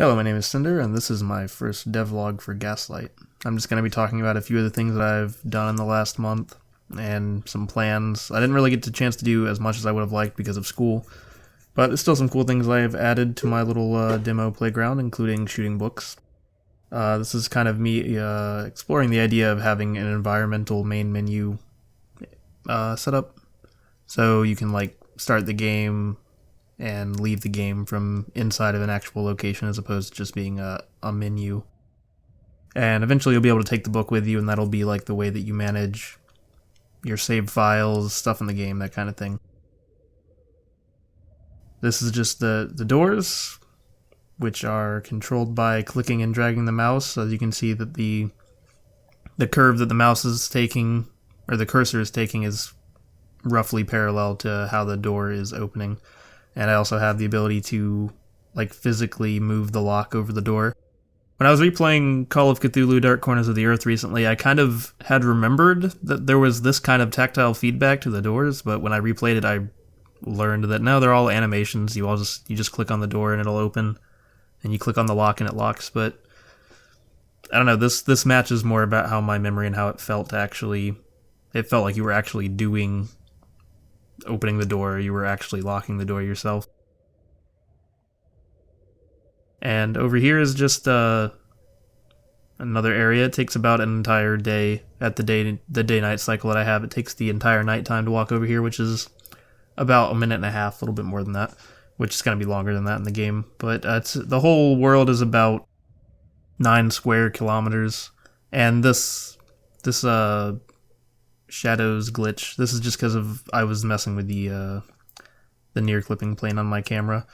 Hello, my name is Cinder, and this is my first devlog for Gaslight. I'm just going to be talking about a few of the things that I've done in the last month, and some plans. I didn't really get the chance to do as much as I would have liked because of school, but there's still some cool things I have added to my little demo playground, including shooting books. This is kind of me exploring the idea of having an environmental main menu set up, so you can like start the game and leave the game from inside of an actual location as opposed to just being a menu. And eventually you'll be able to take the book with you, and that'll be like the way that you manage your saved files, stuff in the game, that kind of thing. This is just the doors, which are controlled by clicking and dragging the mouse. So you can see that the curve that the mouse is taking, or the cursor is taking, is roughly parallel to how the door is opening. And I also have the ability to like physically move the lock over the door. When I was replaying Call of Cthulhu Dark Corners of the Earth recently, I kind of had remembered that there was this kind of tactile feedback to the doors, but when I replayed it, I learned that no, they're all animations. You just click on the door and it'll open, and you click on the lock and it locks. But I don't know, this matches more about how my memory and how it felt to actually. It felt like you were actually opening the door, you were actually locking the door yourself. And over here is just another area. It takes about an entire day at the day-night cycle that I have. It takes the entire night time to walk over here, which is about a minute and a half, a little bit more than that, which is going to be longer than that in the game. But the whole world is about 9 square kilometers, and this shadows glitch. This is just because I was messing with the near clipping plane on my camera.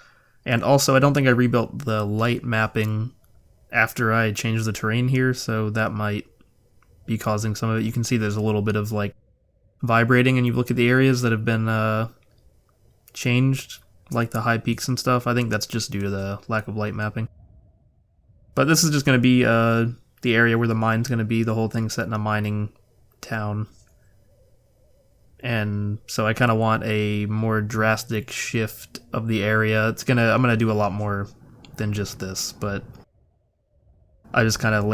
And also, I don't think I rebuilt the light mapping after I changed the terrain here, so that might be causing some of it. You can see there's a little bit of like vibrating, and you look at the areas that have been changed, like the high peaks and stuff. I think that's just due to the lack of light mapping. But this is just going to be the area where the mine's going to be. The whole thing's set in a mining town. And so I kind of want a more drastic shift of the area. I'm gonna do a lot more than just this, but I just kind of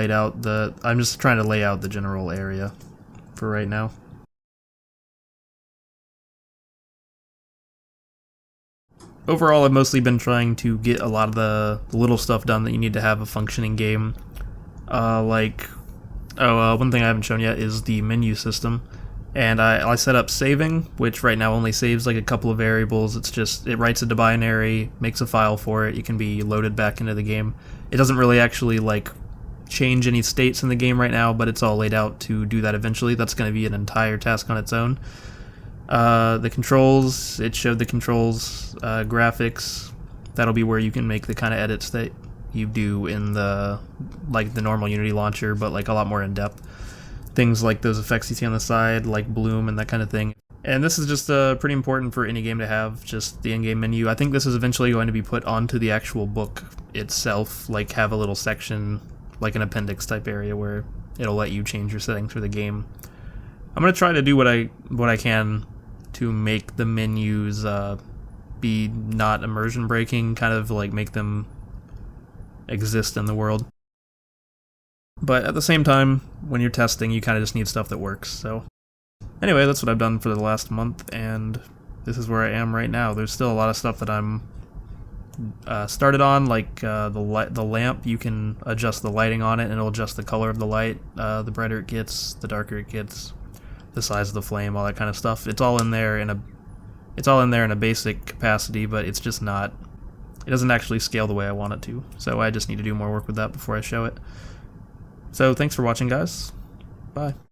I'm just trying to lay out the general area for right now. Overall, I've mostly been trying to get a lot of the little stuff done that you need to have a functioning game. One thing I haven't shown yet is the menu system. And I set up saving, which right now only saves like a couple of variables. It writes it to binary, makes a file for it. It can be loaded back into the game. It doesn't really actually like change any states in the game right now, but it's all laid out to do that eventually. That's going to be an entire task on its own. The controls, it showed the controls, graphics. That'll be where you can make the kind of edits that you do in the normal Unity launcher, but like a lot more in depth. Things like those effects you see on the side, like bloom and that kind of thing. And this is just pretty important for any game to have, just the in-game menu. I think this is eventually going to be put onto the actual book itself, like have a little section, like an appendix type area where it'll let you change your settings for the game. I'm going to try to do what I can to make the menus be not immersion breaking, kind of like make them exist in the world. But at the same time, when you're testing, you kind of just need stuff that works. So anyway, that's what I've done for the last month, and this is where I am right now. There's still a lot of stuff that I'm started on, like the lamp. You can adjust the lighting on it, and it'll adjust the color of the light. The brighter it gets, the darker it gets, the size of the flame, all that kind of stuff. It's all in there in a basic capacity, but it's just not. It doesn't actually scale the way I want it to. So I just need to do more work with that before I show it. So thanks for watching, guys. Bye.